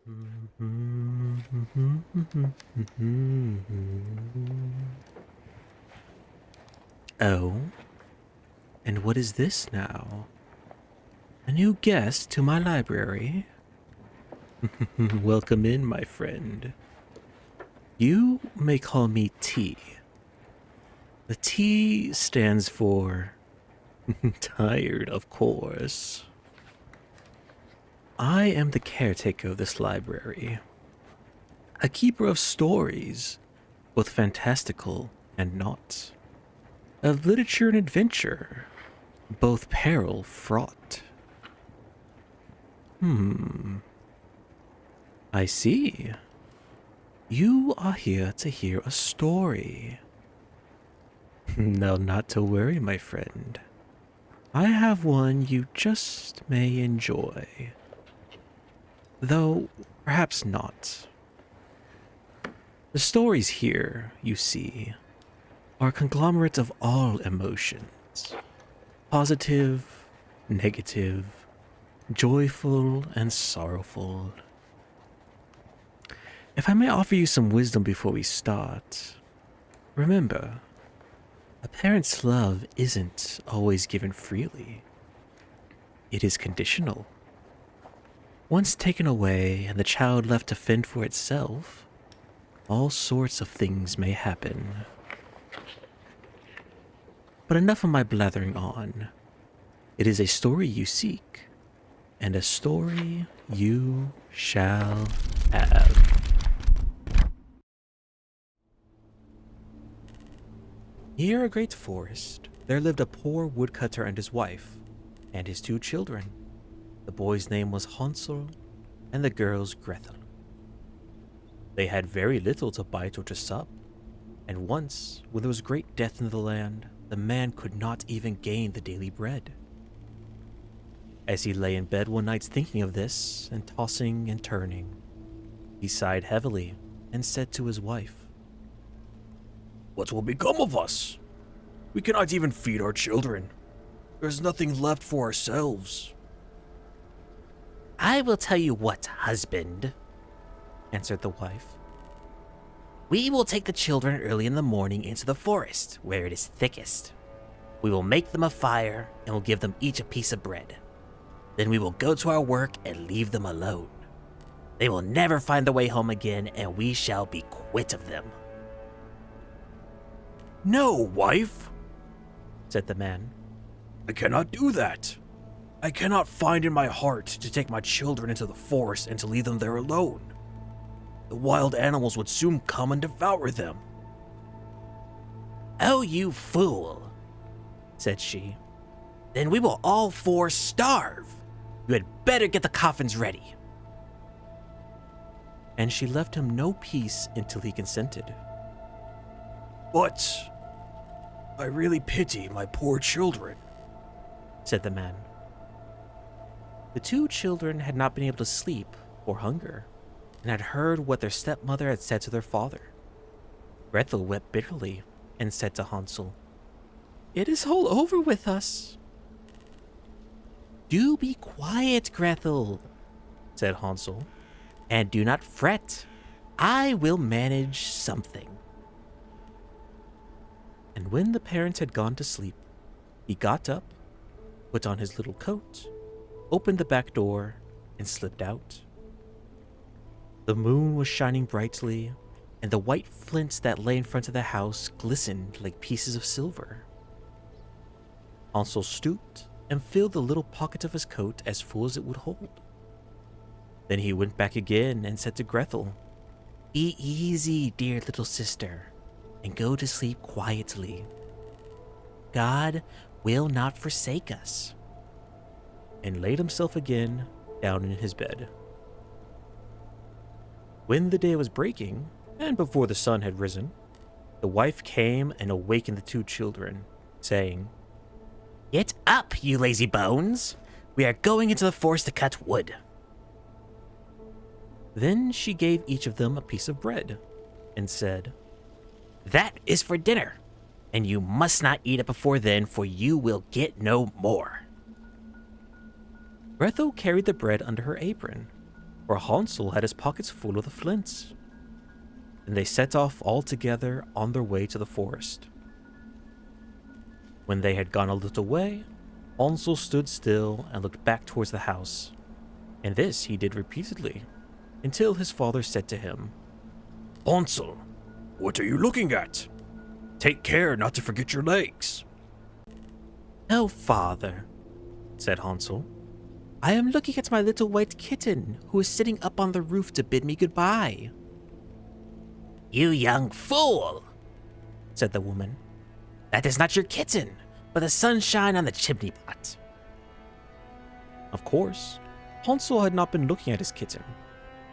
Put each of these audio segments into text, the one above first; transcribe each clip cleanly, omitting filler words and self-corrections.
Oh, and what is this now? A new guest to my library? Welcome in, my friend. You may call me T. The T stands for tired, of course. I am the caretaker of this library, a keeper of stories, both fantastical and not, of literature and adventure, both peril fraught. I see. You are here to hear a story. No, not to worry, my friend. I have one you just may enjoy. Though, perhaps not. The stories here, you see, are conglomerates of all emotions. Positive, negative, joyful, and sorrowful. If I may offer you some wisdom before we start, remember, a parent's love isn't always given freely. It is conditional. Once taken away and the child left to fend for itself, all sorts of things may happen. But enough of my blathering on. It is a story you seek, and a story you shall have. Near a great forest, there lived a poor woodcutter and his wife, and his 2 children. The boy's name was Hansel, and the girl's Grethel. They had very little to bite or to sup, and once, when there was great death in the land, the man could not even gain the daily bread. As he lay in bed one night thinking of this, and tossing and turning, he sighed heavily and said to his wife, "What will become of us? We cannot even feed our children. There's nothing left for ourselves." "I will tell you what, husband," answered the wife. "We will take the children early in the morning into the forest, where it is thickest. We will make them a fire, and will give them each a piece of bread. Then we will go to our work and leave them alone. They will never find the way home again, and we shall be quit of them." "No, wife," said the man. "I cannot do that. I cannot find in my heart to take my children into the forest and to leave them there alone. The wild animals would soon come and devour them." "Oh, you fool," said she. "Then we will all 4 starve. You had better get the coffins ready." And she left him no peace until he consented. "But I really pity my poor children," said the man. The 2 children had not been able to sleep for hunger, and had heard what their stepmother had said to their father. Grethel wept bitterly and said to Hansel, "It is all over with us." "Do be quiet, Grethel," said Hansel, "and do not fret. I will manage something." And when the parents had gone to sleep, he got up, put on his little coat, opened the back door, and slipped out. The moon was shining brightly, and the white flints that lay in front of the house glistened like pieces of silver. Hansel stooped and filled the little pocket of his coat as full as it would hold. Then he went back again and said to Grethel, "Be easy, dear little sister, and go to sleep quietly. God will not forsake us," and laid himself again down in his bed. When the day was breaking, and before the sun had risen, the wife came and awakened the 2 children, saying, "Get up, you lazy bones. We are going into the forest to cut wood." Then she gave each of them a piece of bread, and said, "That is for dinner, and you must not eat it before then, for you will get no more." Grethel carried the bread under her apron, for Hansel had his pockets full of the flints. And they set off all together on their way to the forest. When they had gone a little way, Hansel stood still and looked back towards the house, and this he did repeatedly, until his father said to him, "Hansel, what are you looking at? Take care not to forget your legs." "Oh, father," said Hansel, "I am looking at my little white kitten who is sitting up on the roof to bid me goodbye." You young fool, said the woman. "That is not your kitten, but the sunshine on the chimney pot." Of course, Hansel had not been looking at his kitten,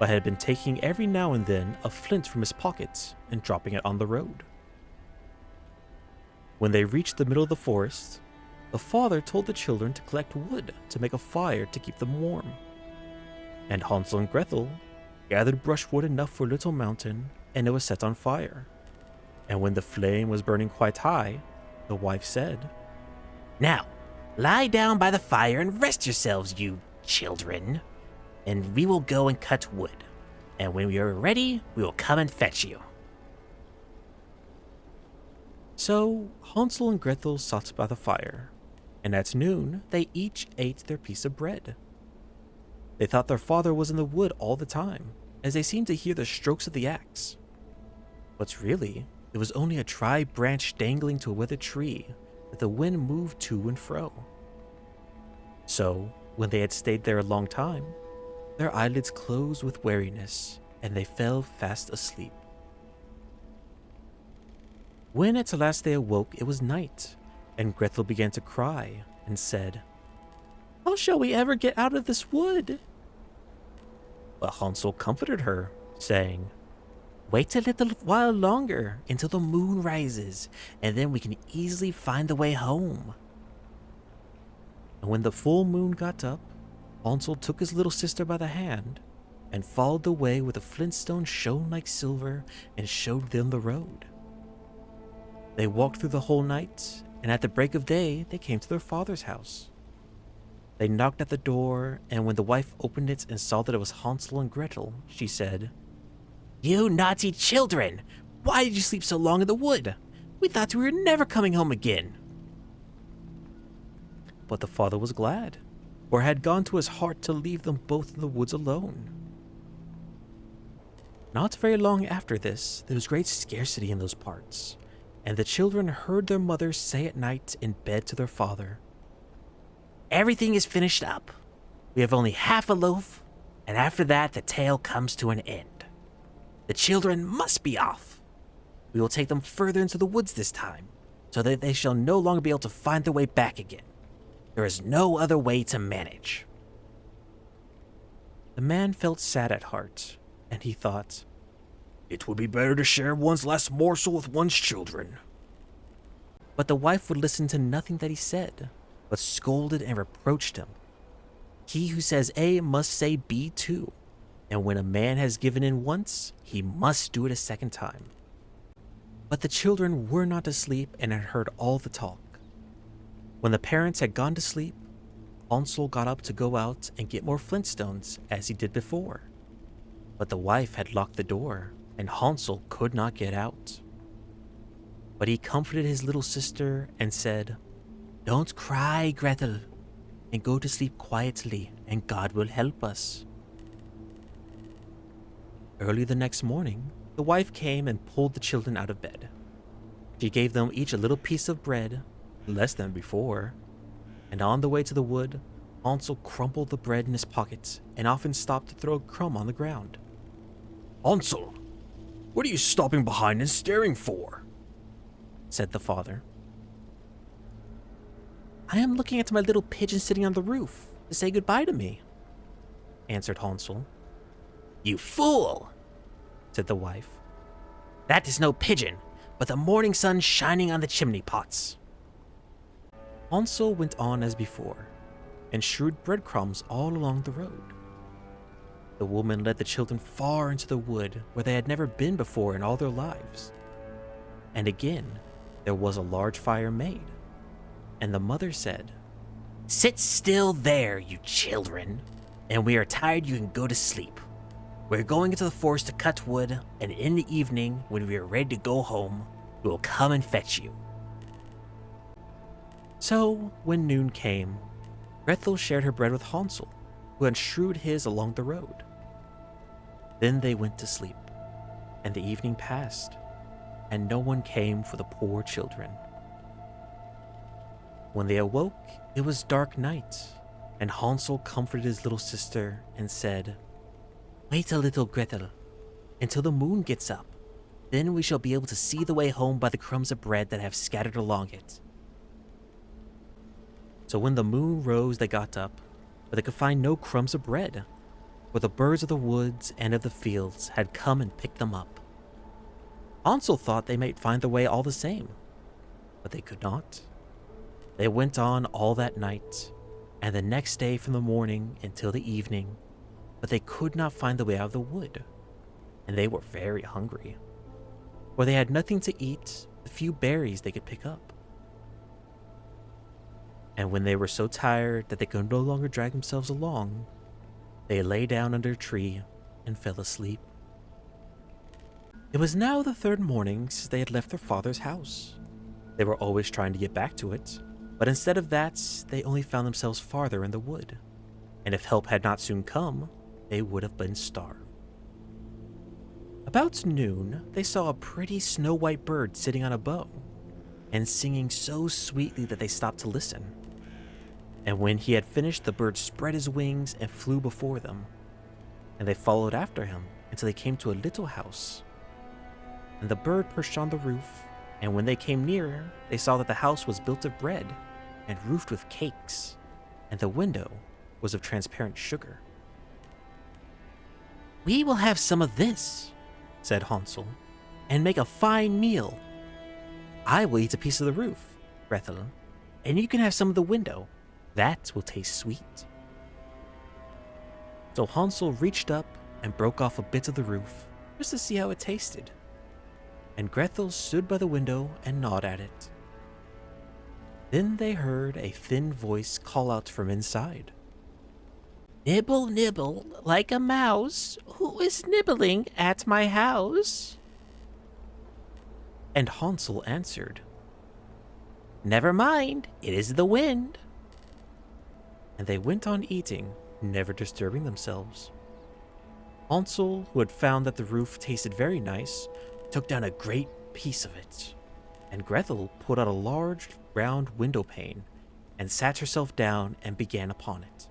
but had been taking every now and then a flint from his pocket and dropping it on the road. When they reached the middle of the forest, the father told the children to collect wood to make a fire to keep them warm. And Hansel and Grethel gathered brushwood enough for a little mountain, and it was set on fire. And when the flame was burning quite high, the wife said, "Now, lie down by the fire and rest yourselves, you children, and we will go and cut wood. And when we are ready, we will come and fetch you." So Hansel and Grethel sat by the fire, and at noon they each ate their piece of bread. They thought their father was in the wood all the time, as they seemed to hear the strokes of the axe. But really, it was only a dry branch dangling to a withered tree that the wind moved to and fro. So, when they had stayed there a long time, their eyelids closed with weariness, and they fell fast asleep. When at last they awoke, it was night, and Grethel began to cry and said, "How shall we ever get out of this wood?" But Hansel comforted her, saying, "Wait a little while longer until the moon rises, and then we can easily find the way home." And when the full moon got up, Hansel took his little sister by the hand and followed the way where the flintstone shone like silver and showed them the road. They walked through the whole night, and at the break of day they came to their father's house. They knocked at the door, and when the wife opened it and saw that it was Hansel and Gretel, she said, "You naughty children! Why did you sleep so long in the wood? We thought we were never coming home again." But the father was glad, for it had gone to his heart to leave them both in the woods alone. Not very long after this, there was great scarcity in those parts, and the children heard their mother say at night in bed to their father, "Everything is finished up. We have only half a loaf, and after that the tale comes to an end. The children must be off. We will take them further into the woods this time, so that they shall no longer be able to find their way back again. There is no other way to manage." The man felt sad at heart, and he thought, "It would be better to share one's last morsel with one's children." But the wife would listen to nothing that he said, but scolded and reproached him. He who says A must say B too, and when a man has given in once, he must do it a second time. But the children were not asleep and had heard all the talk. When the parents had gone to sleep, Hansel got up to go out and get more flintstones as he did before. But the wife had locked the door, and Hansel could not get out. But he comforted his little sister and said, "Don't cry, Gretel, and go to sleep quietly, and God will help us." Early the next morning, the wife came and pulled the children out of bed. She gave them each a little piece of bread, less than before, and on the way to the wood, Hansel crumpled the bread in his pocket and often stopped to throw a crumb on the ground. "Hansel, what are you stopping behind and staring for?" said the father. "I am looking at my little pigeon sitting on the roof to say goodbye to me," answered Hansel. "You fool!" said the wife. "That is no pigeon, but the morning sun shining on the chimney pots." Hansel went on as before, and strewed breadcrumbs all along the road. The woman led the children far into the wood where they had never been before in all their lives. And again, there was a large fire made, and the mother said, "Sit still there, you children. and we are tired, you can go to sleep. We're going into the forest to cut wood, and in the evening, when we are ready to go home, we will come and fetch you." So, when noon came, Gretel shared her bread with Hansel, who had strewed his along the road. Then they went to sleep, and the evening passed, and no one came for the poor children. When they awoke, it was dark night, and Hansel comforted his little sister and said, "Wait a little, Gretel, until the moon gets up. Then we shall be able to see the way home by the crumbs of bread that I have scattered along it." So when the moon rose, they got up, but they could find no crumbs of bread, for the birds of the woods and of the fields had come and picked them up. Hansel thought they might find the way all the same, but they could not. They went on all that night, and the next day from the morning until the evening, but they could not find the way out of the wood, and they were very hungry, for they had nothing to eat, the few berries they could pick up. And when they were so tired that they could no longer drag themselves along, they lay down under a tree and fell asleep. It was now the third morning since they had left their father's house. They were always trying to get back to it, but instead of that, they only found themselves farther in the wood, and if help had not soon come, they would have been starved. About noon, they saw a pretty snow-white bird sitting on a bough, and singing so sweetly that they stopped to listen. And when he had finished, the bird spread his wings and flew before them, and they followed after him until they came to a little house. And the bird perched on the roof, and when they came nearer, they saw that the house was built of bread and roofed with cakes, and the window was of transparent sugar. "We will have some of this," said Hansel, "and make a fine meal. I will eat a piece of the roof, Gretel, and you can have some of the window. That will taste sweet." So Hansel reached up and broke off a bit of the roof just to see how it tasted, and Gretel stood by the window and gnawed at it. Then they heard a thin voice call out from inside. "Nibble, nibble, like a mouse. Who is nibbling at my house?" And Hansel answered, "Never mind, it is the wind." And they went on eating, never disturbing themselves. Hansel, who had found that the roof tasted very nice, took down a great piece of it, and Gretel pulled out a large round window pane and sat herself down and began upon it.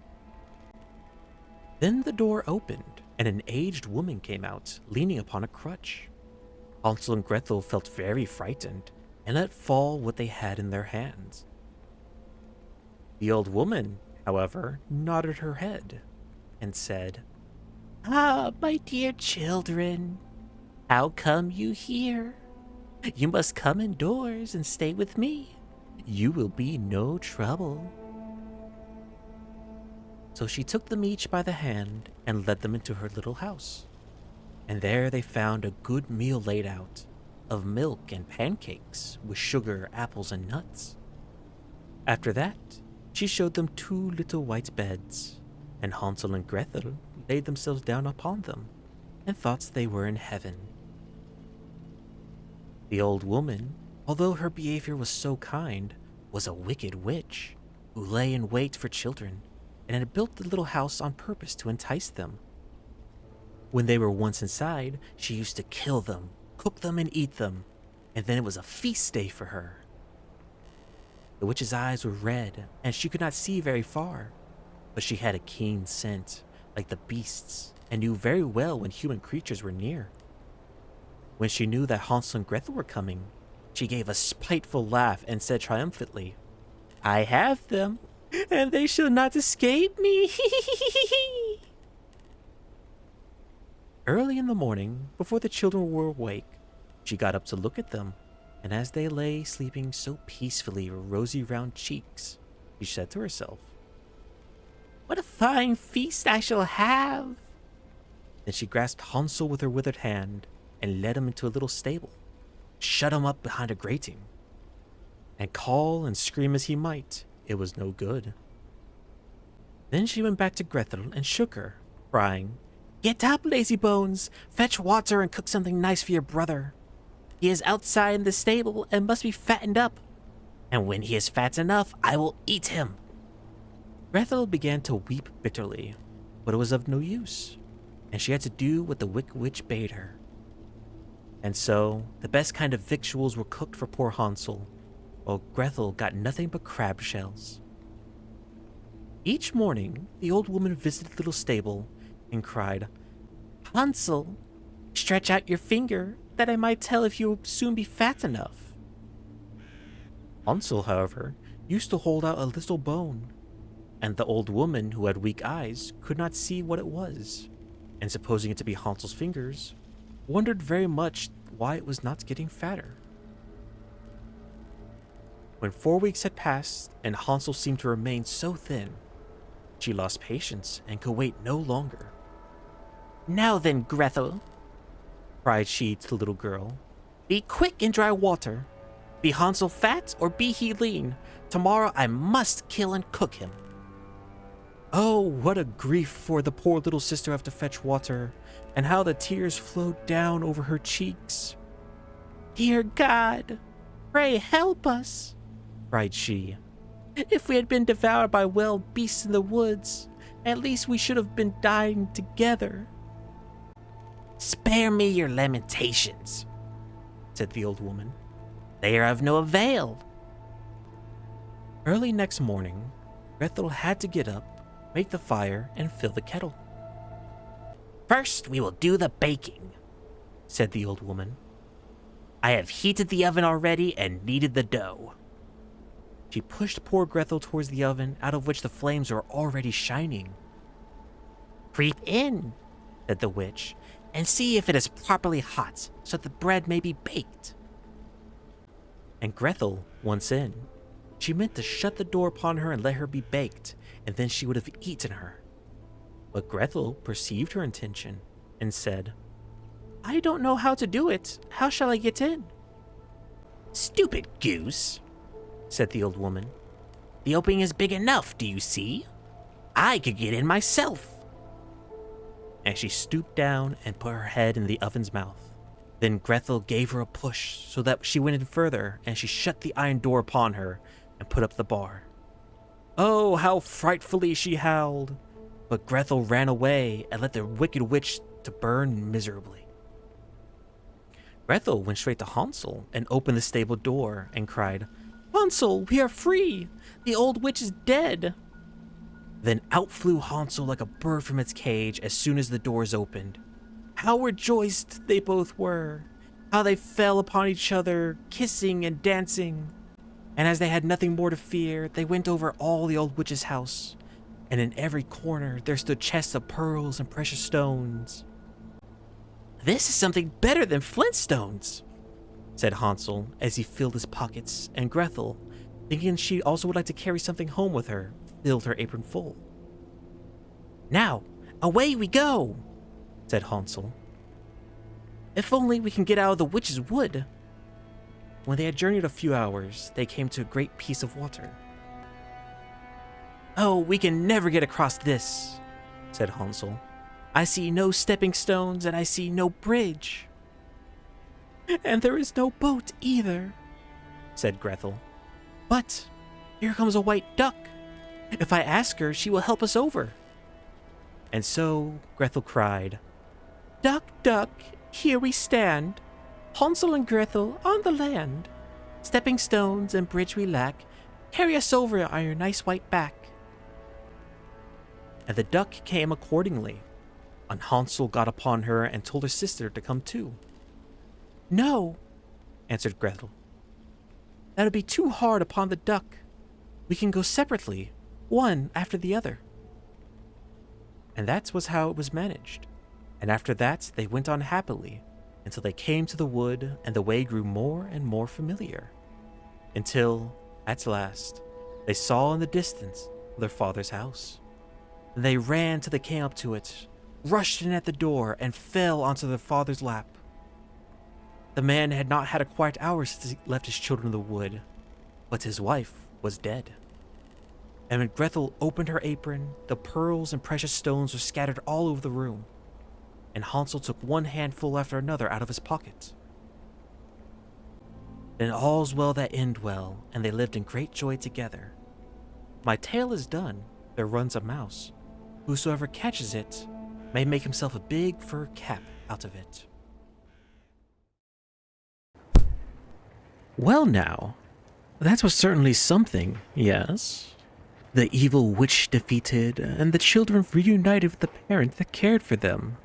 Then the door opened, and an aged woman came out, leaning upon a crutch. Hansel and Gretel felt very frightened and let fall what they had in their hands. The old woman, however, nodded her head and said, "Ah, my dear children, how come you here? You must come indoors and stay with me. You will be no trouble." So she took them each by the hand and led them into her little house. And there they found a good meal laid out, of milk and pancakes with sugar, apples, and nuts. After that, she showed them 2 little white beds, and Hansel and Gretel laid themselves down upon them and thought they were in heaven. The old woman, although her behavior was so kind, was a wicked witch who lay in wait for children and had built the little house on purpose to entice them. When they were once inside, she used to kill them, cook them, and eat them, and then it was a feast day for her. The witch's eyes were red, and she could not see very far, but she had a keen scent, like the beasts, and knew very well when human creatures were near. When she knew that Hansel and Gretel were coming, she gave a spiteful laugh and said triumphantly, "I have them, and they shall not escape me." Early in the morning, before the children were awake, she got up to look at them, and as they lay sleeping so peacefully with rosy round cheeks, she said to herself, "What a fine feast I shall have." Then she grasped Hansel with her withered hand and led him into a little stable, shut him up behind a grating, and call and scream as he might, it was no good. Then she went back to Gretel and shook her, crying, "Get up, lazy bones! Fetch water and cook something nice for your brother. He is outside in the stable and must be fattened up. And when he is fat enough, I will eat him." Gretel began to weep bitterly, but it was of no use, and she had to do what the Wicked Witch bade her. And so, the best kind of victuals were cooked for poor Hansel, while Gretel got nothing but crab shells. Each morning, the old woman visited the little stable and cried, "Hansel, stretch out your finger, that I might tell if you will soon be fat enough." Hansel, however, used to hold out a little bone, and the old woman, who had weak eyes, could not see what it was, and supposing it to be Hansel's fingers, wondered very much why it was not getting fatter. When 4 weeks had passed, and Hansel seemed to remain so thin, she lost patience and could wait no longer. "Now then, Grethel," cried she to the little girl, "be quick in dry water. Be Hansel fat or be he lean, tomorrow I must kill and cook him." Oh, what a grief for the poor little sister to have to fetch water, and how the tears flowed down over her cheeks. "Dear God, pray help us," cried she. "If we had been devoured by wild beasts in the woods, at least we should have been dying together." "Spare me your lamentations," said the old woman. "They are of no avail." Early next morning, Grethel had to get up, make the fire, and fill the kettle. "First, we will do the baking," said the old woman. "I have heated the oven already and kneaded the dough." She pushed poor Grethel towards the oven, out of which the flames were already shining. "Creep in," said the witch, "and see if it is properly hot, so that the bread may be baked." And Grethel, once in, she meant to shut the door upon her and let her be baked, and then she would have eaten her. But Grethel perceived her intention and said, "I don't know how to do it. How shall I get in?" "Stupid goose," said the old woman. "The opening is big enough, do you see? I could get in myself." And she stooped down and put her head in the oven's mouth. Then Grethel gave her a push so that she went in further, and she shut the iron door upon her and put up the bar. Oh, how frightfully she howled! But Grethel ran away and let the Wicked Witch to burn miserably. Grethel went straight to Hansel and opened the stable door and cried, "Hansel, we are free! The old witch is dead!" Then out flew Hansel like a bird from its cage as soon as the doors opened. How rejoiced they both were! How they fell upon each other, kissing and dancing! And as they had nothing more to fear, they went over all the old witch's house, and in every corner there stood chests of pearls and precious stones. "This is something better than flintstones," said Hansel as he filled his pockets, and Grethel, thinking she also would like to carry something home with her, filled her apron full. "Now, away we go," said Hansel. "If only we can get out of the witch's wood." When they had journeyed a few hours, they came to a great piece of water. "Oh, we can never get across this," said Hansel. "I see no stepping stones and I see no bridge." "And there is no boat either," said Grethel. "But here comes a white duck. If I ask her, she will help us over." And so Grethel cried, "Duck, duck, here we stand, Hansel and Grethel on the land. Stepping stones and bridge we lack, carry us over on your nice white back." And the duck came accordingly, and Hansel got upon her and told her sister to come too. "No," answered Grethel. "That would be too hard upon the duck. We can go separately, one after the other." And that was how it was managed. And after that they went on happily, until they came to the wood, and the way grew more and more familiar, until, at last, they saw in the distance their father's house. And they ran till they came up to it, rushed in at the door, and fell onto their father's lap. The man had not had a quiet hour since he left his children in the wood, but his wife was dead. And when Grethel opened her apron, the pearls and precious stones were scattered all over the room, and Hansel took one handful after another out of his pocket. Then all's well that end well, and they lived in great joy together. My tale is done. There runs a mouse. Whosoever catches it may make himself a big fur cap out of it. Well now, that was certainly something, yes? The evil witch defeated, and the children reunited with the parent that cared for them.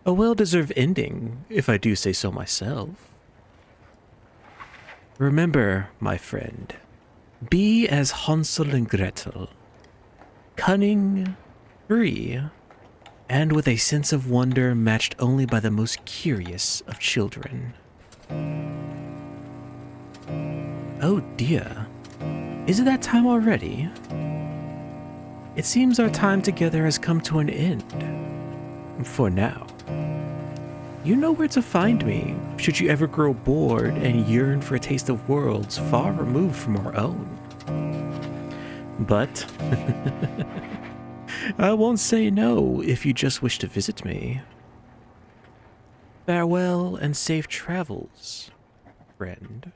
A well-deserved ending, if I do say so myself. Remember, my friend, be as Hansel and Gretel, cunning, free, and with a sense of wonder matched only by the most curious of children. Oh dear, is it that time already? It seems our time together has come to an end. For now. You know where to find me, should you ever grow bored and yearn for a taste of worlds far removed from our own. But I won't say no if you just wish to visit me. Farewell and safe travels, friend.